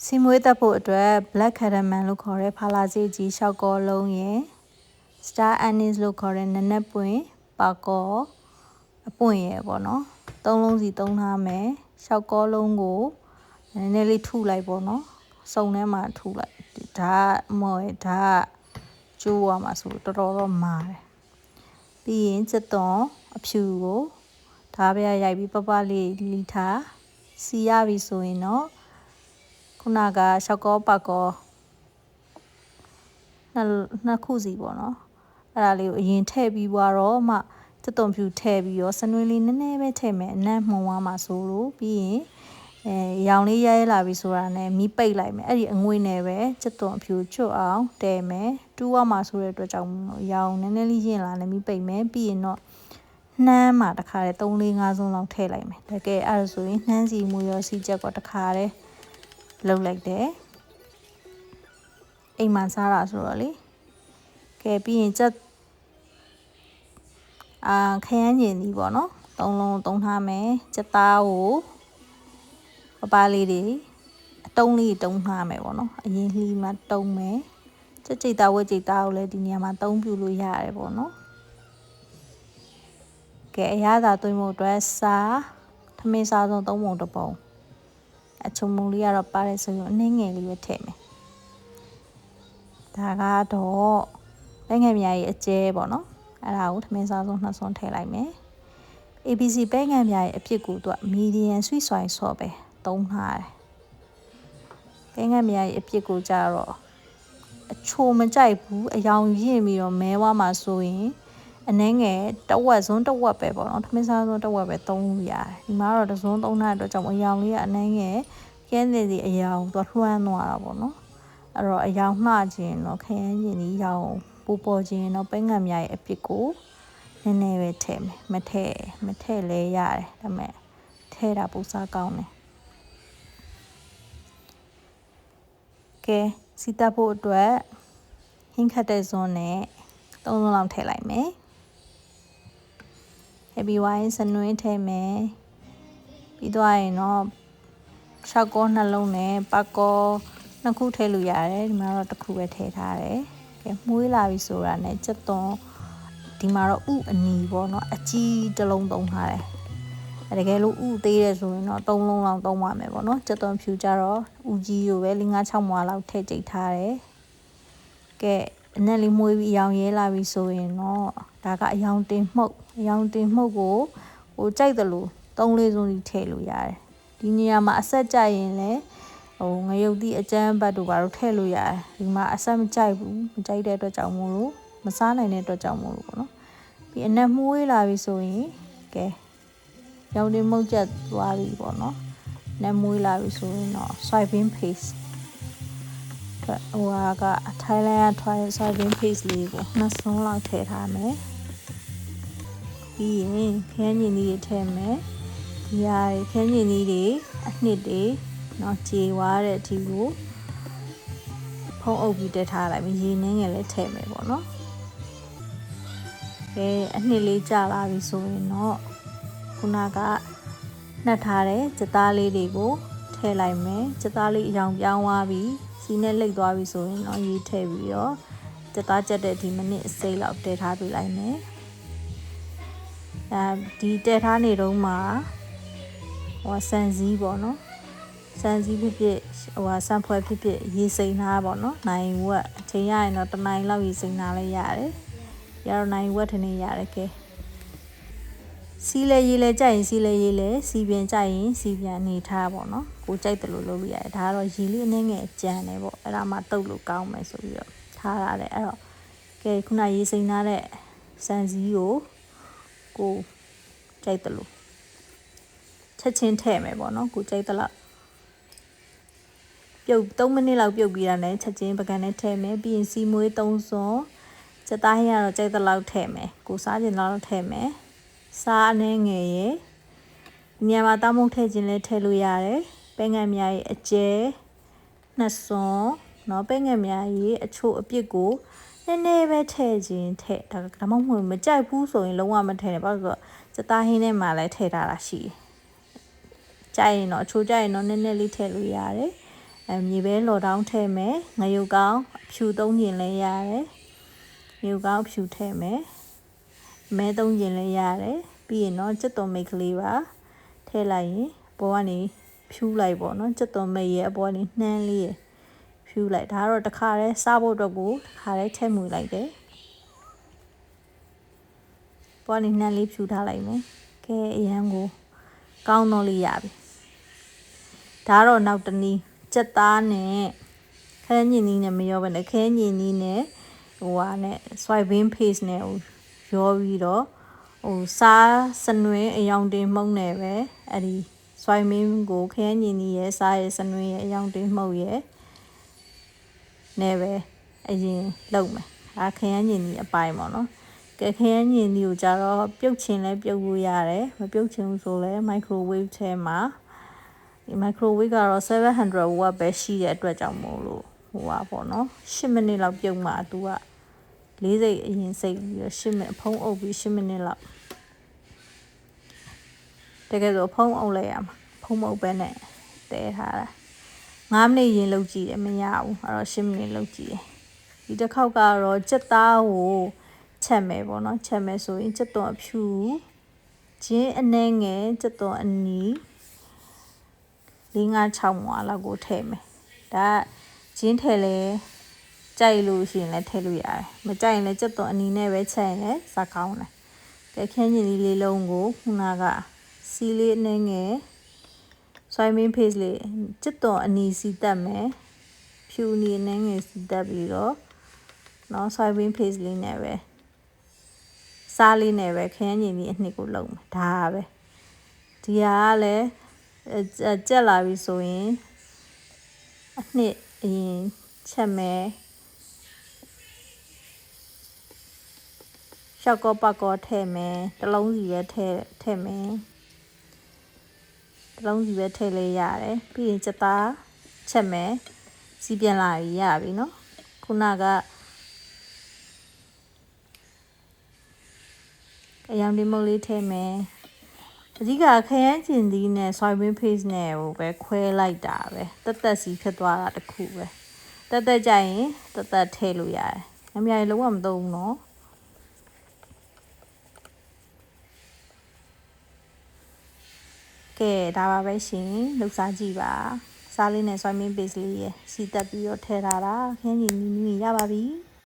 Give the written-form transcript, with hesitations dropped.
စီမွေးတက်ဖို့အတွက် black caramel လို့ခေါ်တဲ့ဖာလာစေးကြီးရှောက်ကောလုံးရယ် star anise လို့ခေါ်တဲ့နနက်ပွင့်ပါကောအပွင့်ရယ်ပေါ့နော်သုံးလုံးစီသုံးထားမယ်ရှောက်ကောလုံးကိုနည်းနည်းလေးထုလိုက်ပေါ့နော်စုံထဲမှာထုလိုက်ဒါမော်ဒါကျိုးရမှာဆိုတော်တော်မာတယ်ပြီးရင်စက်သွန်အဖြူကိုဓားပြရိုက်ပြီးပပလေးလီထားစီရပြီဆိုရင်တော့ခုနကရှောက်ကောပါကောနှစ်ခုစီပေါ့နော်အဲ့ဒါလေးကိုအရင်ထည့်ပြီးတော့မှစက်သွန်ဖြူထည့်ပြီးတော့စနွေးလေးနည်းနည်းပဲထည့်မယ်အနံ့မှုံသွားမှာဆိုလို့ပြီးရင်ရောင်လေးရဲလာပြီဆိုတာနဲ့မီးပိတ်လိုက်မယ်အဲ့ဒီအငွေ့နဲ့ပဲစက်သွန်ဖြူချွတ်အောင်တဲမယ်တူးရမှာဆိုတဲ့အတွက်ကြောင့်ရောင်နည်းနည်းလေးရင့်လာနဲ့မီးပိတ်မယ်ပြီးရင်တော့နှမ်းမှာတခါတည်း3-4 5စုံလောက်ထည့်လိုက်မယ်တကယ်အဲ့ဒါဆိုရင်နှမ်းစီမူရောစီချက်ကတခါတည်းလှုပ်လိုက်တယ်အိမ်မှာစားတာဆိုတော့လေကဲပြီးရင်ချက်ခရမ်းညင်ဒီပေါ့နော်3လုံးသုံးထားမယ်ချက်သားကိုပပလေးတွေအတုံးလေးတုံးထားမယ်ပေါ့နော်အရင်လှီမှာတုံးမယ်ချက်ကြိတ်သားဝက်ကြိတ်သားကိုလည်းဒီနေရာမှာသုံးပြလို့ရတယ်ပေါ့နော်ကဲအရသာသွင်းဖို့အတွက်စားထမင်းစားဆုံး3ပုံ1ပုံအချုံမုံလေးကတော့ပါတယ်ဆိုရင်အနှင်းငယ်လေးပဲထည့်မယ်ဒါကတော့ပဲငယ်မြားကြီးအကျဲပေါ့နော်အဲ့ဒါကိုထမင်းစားဆုံး2စွန်းထည့်လိုက်မယ် ABC ပဲငယ်မြားကြီးအဖြစ်ကိုသူက medium sweet soy sauce ပဲသုံးထားတယ်ပဲငယ်မြားကြီးအဖြစ်ကိုကြတော့အချိုမကြိုက်ဘူးအယောင်ရင့်ပြီးတော့မဲဝါမှာဆိုရင်အနှဲငယ်တဝက်စွန်းတဝက်ပဲပေါ့နော်ထမင်းစားစွန်းတဝက်ပဲသုံးလို့ရတယ်ဒီမှာတော့တစ်စွန်းသုံးထားတဲ့အတွက်ကြောင့်အယောင်လေးကအနှဲငယ်ကဲနေစီအယောင်သူလွှမ်းသွားတာပေါ့နော်အဲ့တော့အယောင်နှခြင်းတော့ခရမ်းခြင်းဒီရောင်ပူပေါ်ခြင်းတော့ပဲငတ်မြရဲ့အဖြစ်ကိုနည်းနည်းပဲထည့်မယ်မထည့်လဲရတယ်ဒါပေမဲ့ထည့်တာပူစားကောင်းတယ်ကဲစီတက်ဖို့အတွက်ဟင်းခတ်တဲ့စွန်းနဲ့3စွန်းလောက်ထည့်လိုက်မယ် heavy wine စနွင်းထည့်မယ်ပြီးတော့ရင်တော့ရှောက်ကောနှလုံးနဲ့ပါကောနှစ်ခုထည့်လို့ရတယ်ဒီမှာတော့တစ်ခုပဲထည့်ထားတယ်ကဲမှုေးလာပြီဆိုတာနဲ့စက်သွန်ဒီမှာတော့ဥအနီပေါ့နော်အကြီးတစ်လုံးသုံးထားတယ်တကယ်လို့ဥသေးတယ်ဆိုရင်တော့3လုံးလောက်သုံးပါမယ်ပေါ့နော်စက်သွန်ဖြူကြတော့ဥကြီးကိုပဲ5-6မွာလောက်ထည့်ကြိတ်ထားတယ်ကဲအနက်လေးမွေးပြီးအယောင်ရဲလာပြီဆိုရင်တော့ဒါကအယောင်တင်မှုတ်ကိုဟိုကြိုက်တယ်လို့3-4စုံကြီးထည့်လို့ရတယ်ဒီနေရာမှာအဆက်ကြိုက်ရင်လည်းဟိုငရုတ်သီးအကျန်းဘတ်တို့ဘာလို့ထည့်လို့ရတယ်ဒီမှာအဆက်မကြိုက်ဘူးမကြိုက်တဲ့အတွက်ကြောင့်မို့လို့မစားနိုင်တဲ့အတွက်ကြောင့်မို့လို့ပေါ့နော်ပြီးအနက်မွေးလာပြီဆိုရင်ကဲရောင်တင်မှုတ်ချက်သွားပြီပေါ့နော်နက်မွေးလာပြီဆိုရင်တော့ soybean paste ဟိုက Thailand soybean paste လေးကို2စွန်းလောက်ထည့်ထားမယ်ပြီးရင်ခရမ်းညင်လေးထည့်မယ်ဒီဟာခရမ်းညင်လေးတွေအနှစ်တွေနော်ကြေွားတဲ့အထိကိုဖုံးအုပ်ပြီးတက်ထားလိုက်ပြီးရေနှင်းငယ်လေးထည့်မယ်ပေါ့နော်ကဲအနှစ်လေးကြာလာပြီဆိုရင်တော့ခုနကနှက်ထားတဲ့စသားလေးတွေကိုထည့်လိုက်မယ်စသားလေးအရောင်ပြောင်းသွားပြီးစီနဲ့လိတ်သွားပြီဆိုရင်တော့ရေထည့်ပြီးတော့စသားကြက်တဲ့ဒီမိနစ်အစိမ့်လောက်တည်ထားပေးလိုက်မယ်ဒီတည်ထားနေတော့မှဟိုဆန်စည်းပေါ့နော်ဆန်စည်းဖြစ်ဖြစ်ဟိုဆန်ဖွဲဖြစ်ဖြစ်ရေစိမ်ထားပေါ့နော်နိုင်ဝက်အချိန်ရရင်တော့တစ်နိုင်လောက်ရေစိမ်ထားလဲရတယ်ရတော့နိုင်ဝက်ထနေရတယ်ကဲစီးလဲရေးလဲကြိုက်ရင်စီးလဲရေးလဲစီပြန်ကြိုက်ရင်စီပြန်နေထားပေါ့နော်ကိုကြိုက်တယ်လို့လုပ်လို့ရတယ်ဒါကတော့ရေလေးအနည်းငယ်ကြံတယ်ပေါ့အဲ့ဒါမှတုပ်လို့ကောင်းမယ်ဆိုပြီးတော့ထားရတယ်အဲ့တော့ကဲခုနရေစိမ်ထားတဲ့ဆန်စည်းကိုကြိုက်တယ်လို့ချက်ချင်းထည့်မယ်ပေါ့နော်ကိုကြိုက်တယ်လို့ပြုတ်3မိနစ်လောက်ပြုတ်ပြီးတာနဲ့ချက်ချင်းပကံနဲ့ထည့်မယ်ပြီးရင်စီမွေး3စွန်းချက်သားဟင်းကတော့ကြိုက်တယ်လို့ထည့်မယ်ကိုစားခြင်းတော့ထည့်မယ်စားအနှဲငယ်ရေညမှာတောင်းမုတ်ထည့်ခြင်းလည်းထည့်လို့ရတယ်ပဲငယ်မြားရဲ့အကျဲ2စွန်းเนาะပဲငယ်မြားရဲ့အချို့အပြစ်ကိုနည်းနည်းပဲထည့်ခြင်းထည့်ဒါမှမဟုတ်မကြိုက်ဘူးဆိုရင်လုံးဝမထည့်နဲ့ဘာလို့ဆိုတော့စသားဟင်းထဲမှာလည်းထည့်ထားတာရှိတယ်ကြိုက်ရင်တော့အချို့ကြိုက်ရင်တော့နည်းနည်းလေးထည့်လို့ရတယ် မြေပဲလော်တောင်းထည့်မယ်ငရုတ်ကောင်းဖြူ3ကျင်လည်းရတယ်ငရုတ်ကောင်းဖြူထည့်မယ်မဲ3ကျင်လည်းရတယ်ပြီးရင်တော့ကြက်သွန်မိတ်ကလေးပါထည့်လိုက်ရင်ပေါ်ကနေဖြူလိုက်ပေါ့နော်ကြက်သွန်မိတ်ရဲ့အပေါ်ကနေနှမ်းလေးရဖြူလိုက်ဒါကတော့တစ်ခါတည်းစားဖို့အတွက်ကိုတစ်ခါတည်းထည့်မှုလိုက်တယ်ပေါ်နေနှမ်းလေးဖြူထားလိုက်မယ်ကဲအရန်ကိုကောင်းတော့လေးရပြီဒါတော့နောက်တနည်းကြက်သားနဲ့ခဲညင်နီးနဲ့မရောဘဲနဲ့ခဲညင်နီးနဲ့ဟိုဟာနဲ့ soybean paste နဲ့ရောပြီးတော့စားစနွင်းအယောင်တင်မှုန့်နဲ့ပဲအဲ့ဒီ soybean ကိုခဲညင်နီးရဲ့စားရဲ့စနွင်းရဲ့အယောင်တင်မှုန့်ရဲ့နဲ့ပဲအရင်လုပ်မယ်ဒါခဲညင်နီးအပိုင်းပေါ့နော်ကဲခဲညင်နီးကိုကြတော့ပြုတ်ချင်လဲပြုတ်လို့ရတယ်မပြုတ်ချင်ဘူးဆိုလဲ microwave ထဲမှာဒီ microwave ကတော့700 watt ပဲရှိတဲ့အတွက်ကြောင့်မို့လို့ဟိုပါပေါ့နော်10မိနစ်လောက်ပြုတ်မှသူက4စိတ်အရင်စိတ်ပြီးတော့10မိနစ်ဖုံးအုပ်ပြီး10မိနစ်လောက်တကယ်ဆိုဖုံးအုပ်လိုက်ရမှာဖုံးမအုပ်ပဲနဲ့တဲထားတာ9မိနစ်ရင်လုပ်ကြည့်တယ်မရဘူးအဲ့တော့10မိနစ်လုပ်ကြည့်တယ်ဒီတစ်ခေါက်ကတော့ကြက်သားကိုချက်မယ်ပေါ့နော်ချက်မယ်ဆိုရင်ကြက်သွန်အဖြူချင်းအနှဲငယ်ကြက်သွန်အနီ4-5-6 မွာလောက်ကိုထည့်မယ်ဒါဂျင်းထည့်လဲကြိုက်လို့ရှိရင်လည်းထည့်လို့ရတယ်မကြိုက်ရင်လည်းကြက်သွန်အနီနဲ့ပဲချက်ရင်လည်းစားကောင်းတယ်ကဲခင်းညင်လေးလုံးကိုခုနကစီလေးအနှဲငယ် soybean paste လေးကြက်သွန်အနီစီတက်မယ်ဖြူအနီအနှဲငယ်စီတက်ပြီးတော့နော် soybean paste လေးနဲ့ပဲစားလေးနဲ့ပဲခင်းညင်လေးအနှစ်ကိုလုံးမယ်ဒါပဲဒီဟာကလည်းကြက်လာပြီဆိုရင်အနှစ်အရင်ချက်မယ်ရှောက်ကောပတ်ကောထည့်မယ်တစ်လုံးစီပဲထည့်မယ်တစ်လုံးစီပဲထည့်လေးရတယ်ပြီးရင်ကြက်သားချက်မယ်စီးပြန်လာပြီရပြီနော်ခုနကအယောင်ဒီမုတ်လေးထည့်မယ်အဓိကခရမ်းကျင်သီးနဲ့ soybean paste နဲ့ဟိုပဲခွဲလိုက်တာပဲတက်စီဖြစ်သွားတာတခုပဲတက်ကြရင်တက်ထည့်လို့ရတယ်အများကြီးလုံးဝမသုံးဘူးနော်ကဲဒါပါပဲရှင်လှုပ်ရှားကြည့်ပါစားလေးနဲ့ soybean paste လေးရစီတက်ပြီးတော့ထည့်ထားတာခင်းကြီးနီးနီးရပါပြီ